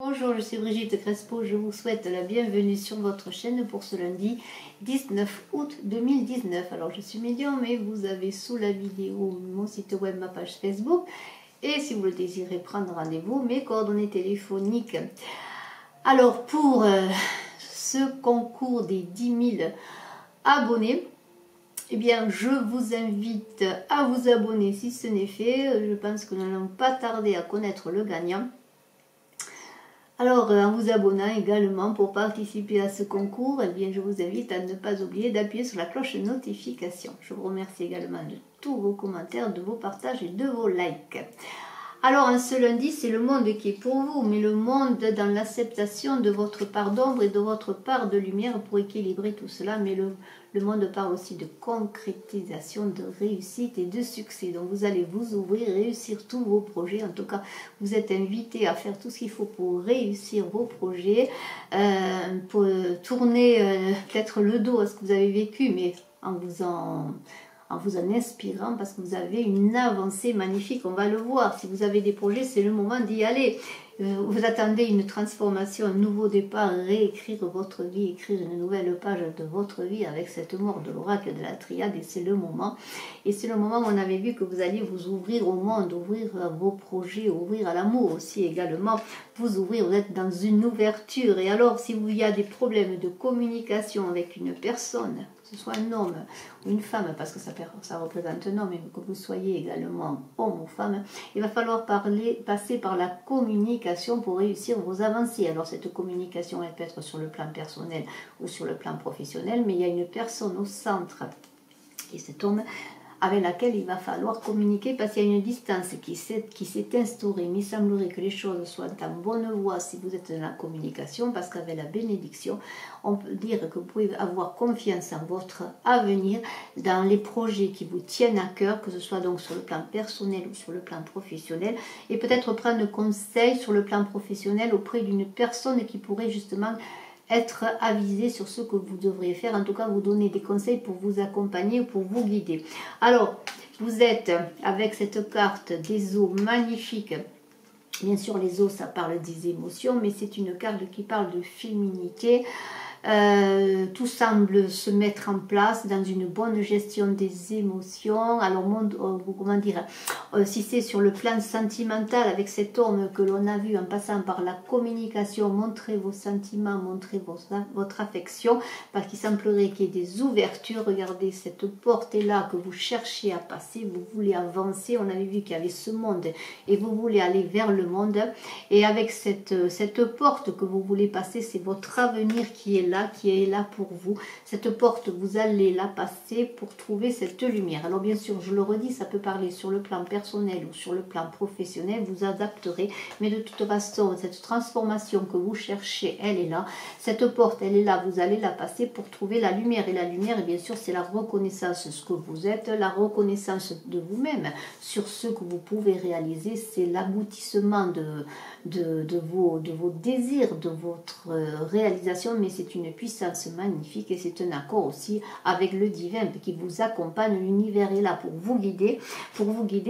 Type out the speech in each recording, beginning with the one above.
Bonjour, je suis Brigitte Crespo, je vous souhaite la bienvenue sur votre chaîne pour ce lundi 19 août 2019. Alors je suis médium et vous avez sous la vidéo mon site web, ma page Facebook et si vous le désirez prendre rendez-vous, mes coordonnées téléphoniques. Alors pour ce concours des 10 000 abonnés, eh bien, je vous invite à vous abonner si ce n'est fait. Je pense que nous n'allons pas tarder à connaître le gagnant. Alors, en vous abonnant également pour participer à ce concours, eh bien, je vous invite à ne pas oublier d'appuyer sur la cloche de notification. Je vous remercie également de tous vos commentaires, de vos partages et de vos likes. Alors, en ce lundi, c'est le monde qui est pour vous, mais le monde dans l'acceptation de votre part d'ombre et de votre part de lumière pour équilibrer tout cela. Mais le monde parle aussi de concrétisation, de réussite et de succès. Donc, vous allez vous ouvrir, réussir tous vos projets. En tout cas, vous êtes invité à faire tout ce qu'il faut pour réussir vos projets, pour tourner peut-être le dos à ce que vous avez vécu, mais en vous en inspirant, parce que vous avez une avancée magnifique, on va le voir. Si vous avez des projets, c'est le moment d'y aller. Vous attendez une transformation, un nouveau départ, réécrire votre vie, écrire une nouvelle page de votre vie avec cette mort de l'oracle de la triade, et c'est le moment. Et c'est le moment où on avait vu que vous alliez vous ouvrir au monde, ouvrir à vos projets, ouvrir à l'amour aussi également, vous ouvrir, vous êtes dans une ouverture. Et alors, si il y a des problèmes de communication avec une personne, que ce soit un homme ou une femme, parce que ça représente un homme, mais que vous soyez également homme ou femme, il va falloir passer par la communication pour réussir vos avancées. Alors cette communication, elle peut être sur le plan personnel ou sur le plan professionnel, mais il y a une personne au centre, et cet homme, avec laquelle il va falloir communiquer parce qu'il y a une distance qui s'est instaurée. Mais il semblerait que les choses soient en bonne voie si vous êtes dans la communication, parce qu'avec la bénédiction, on peut dire que vous pouvez avoir confiance en votre avenir, dans les projets qui vous tiennent à cœur, que ce soit donc sur le plan personnel ou sur le plan professionnel, et peut-être prendre conseil sur le plan professionnel auprès d'une personne qui pourrait justement être avisé sur ce que vous devriez faire, en tout cas vous donner des conseils pour vous accompagner, pour vous guider. Alors, vous êtes avec cette carte des eaux magnifiques. Bien sûr, les eaux, ça parle des émotions, mais c'est une carte qui parle de féminité. Tout semble se mettre en place dans une bonne gestion des émotions. Alors, comment dire, si c'est sur le plan sentimental avec cet homme que l'on a vu en passant par la communication, montrez vos sentiments, montrez votre affection, parce qu'il semblerait qu'il y ait des ouvertures. Regardez, cette porte est là que vous cherchez à passer, vous voulez avancer. On avait vu qu'il y avait ce monde et vous voulez aller vers le monde, et avec cette porte que vous voulez passer, c'est votre avenir qui est là pour vous. Cette porte, vous allez la passer pour trouver cette lumière. Alors bien sûr, je le redis, ça peut parler sur le plan personnel ou sur le plan professionnel, vous adapterez, mais de toute façon, cette transformation que vous cherchez, elle est là. Cette porte, elle est là, vous allez la passer pour trouver la lumière. Et la lumière, et bien sûr, c'est la reconnaissance de ce que vous êtes, la reconnaissance de vous-même sur ce que vous pouvez réaliser. C'est l'aboutissement de vos désirs, de votre réalisation, mais c'est une puissance magnifique et c'est un accord aussi avec le divin qui vous accompagne. L'univers est là pour vous guider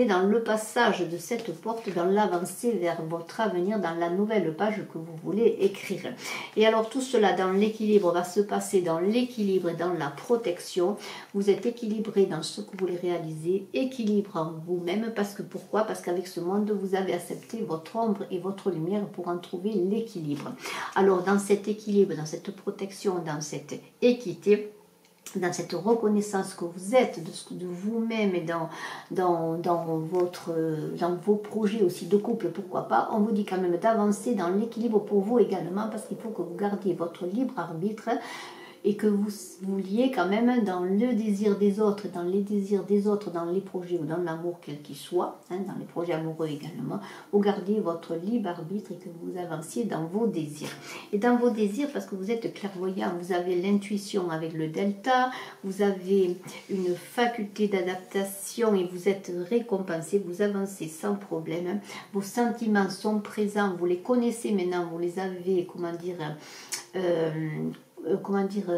dans le passage de cette porte, dans l'avancée vers votre avenir, dans la nouvelle page que vous voulez écrire. Et alors tout cela dans l'équilibre va se passer, dans l'équilibre et dans la protection. Vous êtes équilibré dans ce que vous voulez réaliser, équilibre en vous-même, parce que pourquoi? Parce qu'avec ce monde, vous avez accepté votre ombre et votre lumière pour en trouver l'équilibre. Alors dans cet équilibre, dans cette protection, dans cette équité, dans cette reconnaissance que vous êtes de vous-même et dans vos projets aussi de couple, pourquoi pas, on vous dit quand même d'avancer dans l'équilibre pour vous également, parce qu'il faut que vous gardiez votre libre arbitre et que vous vouliez quand même dans le désir des autres, dans les désirs des autres, dans les projets ou dans l'amour quel qu'il soit, dans les projets amoureux également, vous gardiez votre libre arbitre et que vous avanciez dans vos désirs. Et dans vos désirs, parce que vous êtes clairvoyant, vous avez l'intuition avec le delta, vous avez une faculté d'adaptation et vous êtes récompensé, vous avancez sans problème, vos sentiments sont présents, vous les connaissez maintenant, vous les avez, comment dire, comment dire,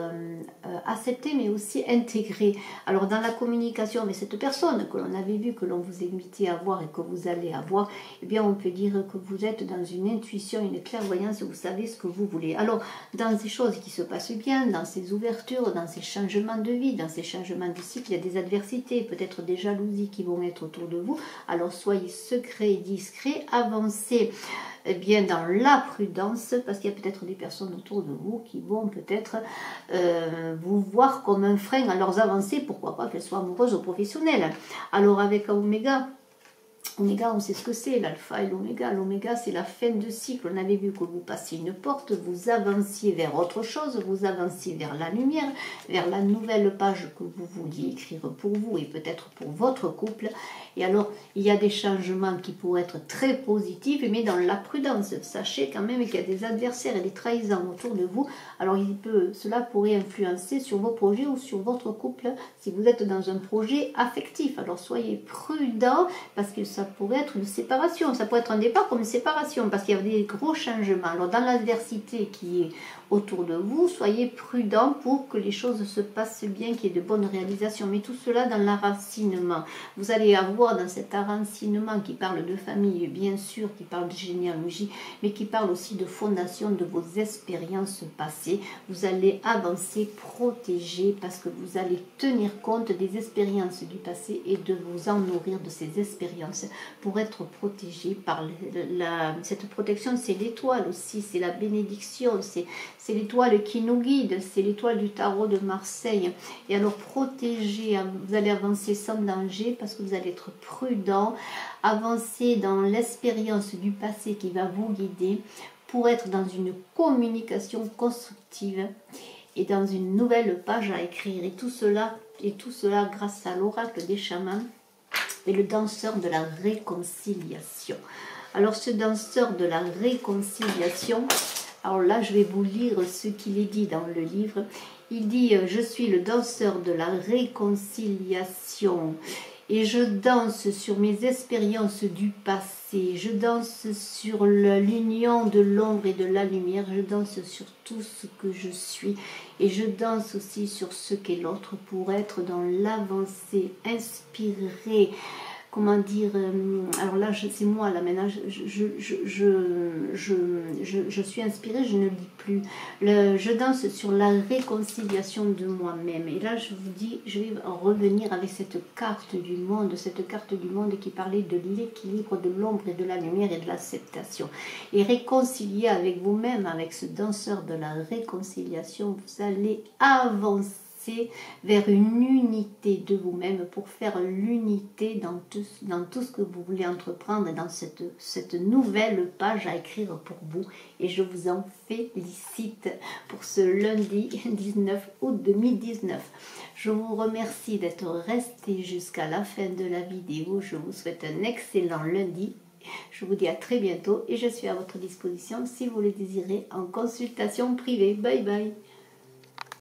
accepter, mais aussi intégrer. Alors dans la communication avec cette personne que l'on avait vu, que l'on vous invitait à voir et que vous allez avoir, eh bien on peut dire que vous êtes dans une intuition, une clairvoyance, vous savez ce que vous voulez. Alors dans ces choses qui se passent bien, dans ces ouvertures, dans ces changements de vie, dans ces changements de cycle, il y a des adversités, peut-être des jalousies qui vont être autour de vous. Alors soyez secret, discret, avancez bien dans la prudence, parce qu'il y a peut-être des personnes autour de vous qui vont peut-être vous voir comme un frein à leurs avancées, pourquoi pas qu'elles soient amoureuses ou professionnelles. Alors avec Oméga, on sait ce que c'est, l'alpha et l'oméga. L'oméga, c'est la fin de cycle. On avait vu que vous passiez une porte, vous avanciez vers autre chose, vous avanciez vers la lumière, vers la nouvelle page que vous vouliez écrire pour vous et peut-être pour votre couple. Et alors, il y a des changements qui pourraient être très positifs, mais dans la prudence. Sachez quand même qu'il y a des adversaires et des trahisons autour de vous. Alors, cela pourrait influencer sur vos projets ou sur votre couple si vous êtes dans un projet affectif. Alors, soyez prudents parce que ça pourrait être une séparation. Ça pourrait être un départ comme une séparation parce qu'il y a des gros changements. Alors, dans l'adversité qui est autour de vous, soyez prudents pour que les choses se passent bien, qu'il y ait de bonnes réalisations. Mais tout cela dans l'enracinement. Vous allez avoir dans cet enracinement qui parle de famille, bien sûr, qui parle de généalogie, mais qui parle aussi de fondation de vos expériences passées. Vous allez avancer, protéger, parce que vous allez tenir compte des expériences du passé et de vous en nourrir de ces expériences pour être protégé par cette protection. C'est l'étoile aussi, c'est la bénédiction, c'est l'étoile qui nous guide, c'est l'étoile du tarot de Marseille. Et alors protégez, vous allez avancer sans danger parce que vous allez être prudent, avancer dans l'expérience du passé qui va vous guider pour être dans une communication constructive et dans une nouvelle page à écrire. Et tout cela grâce à l'oracle des chamans et le danseur de la réconciliation. Alors ce danseur de la réconciliation, alors là je vais vous lire ce qu'il est dit dans le livre. Il dit « Je suis le danseur de la réconciliation et je danse sur mes expériences du passé, je danse sur l'union de l'ombre et de la lumière, je danse sur tout ce que je suis et je danse aussi sur ce qu'est l'autre pour être dans l'avancée, inspiré. » Comment dire, alors là c'est moi là maintenant, je suis inspirée, je ne lis plus. Je danse sur la réconciliation de moi-même. Et là je vous dis, je vais revenir avec cette carte du monde qui parlait de l'équilibre de l'ombre et de la lumière et de l'acceptation. Et réconcilier avec vous-même, avec ce danseur de la réconciliation, vous allez avancer vers une unité de vous-même pour faire l'unité dans tout ce que vous voulez entreprendre et dans cette nouvelle page à écrire pour vous. Et je vous en félicite pour ce lundi 19 août 2019. Je vous remercie d'être resté jusqu'à la fin de la vidéo. Je vous souhaite un excellent lundi. Je vous dis à très bientôt et je suis à votre disposition si vous le désirez en consultation privée. Bye bye.